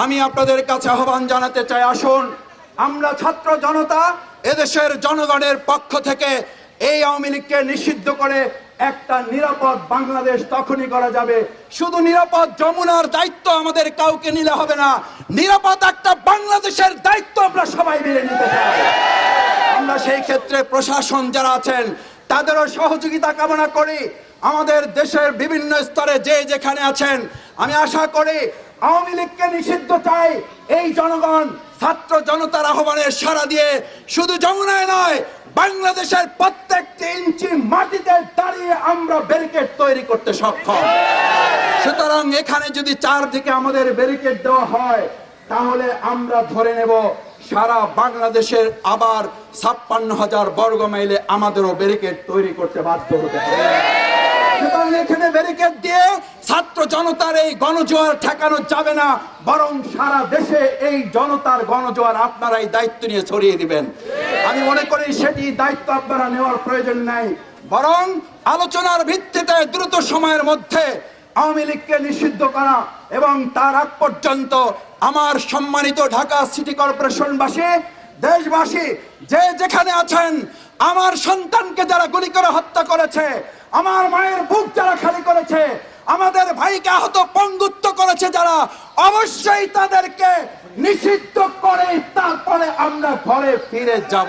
আমি আপনাদের কাছে আহ্বান জানাতে চাই, আসুন আমরা ছাত্র জনতা এদেশের জনগণের পক্ষ থেকে এই আওয়ামী লীগকে নিষিদ্ধ করে একটা নিরাপদ বাংলাদেশ তখনই করা যাবে। শুধু নিরাপদ যমুনার দায়িত্ব আমাদের কাউকে নিলে হবে না, নিরাপদ একটা বাংলাদেশের দায়িত্ব আমরা সবাই মিলে নিতে চাই। আমরা সেই ক্ষেত্রে প্রশাসন যারা আছেন তাদেরও সহযোগিতা কামনা করি। আমাদের দেশের বিভিন্ন স্তরে যে যেখানে আছেন, আমি আশা করি আওয়ামী লীগকে নিষিদ্ধ চাই এই জনগণ ছাত্র জনতার আহ্বানের সাড়া দিয়ে শুধু যমুনায় নয়, বাংলাদেশের প্রত্যেকটি ইঞ্চি মাটিতে দাঁড়িয়ে আমরা ব্যারিকেড তৈরি করতে সক্ষম। সুতরাং এখানে যদি চারদিকে আমাদের ব্যারিকেড দেওয়া হয়, তাহলে আমরা ধরে নেব সারা বাংলাদেশের আবার 56,000 বর্গ মাইলে আমাদেরও ব্যারিকেড তৈরি করতে বাধ্য হতে হবে। সুতরাং এখানে ব্যারিকেড দিয়ে ছাত্র জনতার এই গণজোয়ার ঠেকানো যাবে না, বরং সারা দেশে এই জনতার গণজোয়ার আপনারাই দায়িত্ব নিয়ে ছড়িয়ে দিবেন। আমি মনে করি সেটি দায়িত্ব আপনারা নেওয়ার প্রয়োজন নাই, বরং আলোচনার ভিত্তিতে দ্রুত সময়ের মধ্যে আওয়ামী লীগকে নিষিদ্ধ করা এবং তার আগ পর্যন্ত আমার সম্মানিত ঢাকা সিটি কর্পোরেশনবাসী, দেশবাসী যে যেখানে আছেন, আমার সন্তানকে যারা গুলি করে হত্যা করেছে, আমার মায়ের বুক যারা খালি করেছে, আমাদের ভাইকে আহত পঙ্গুত্ব করেছে যারা, অবশ্যই তাদেরকে নিষিদ্ধ করে তারপরে আমরা ঘরে ফিরে যাব।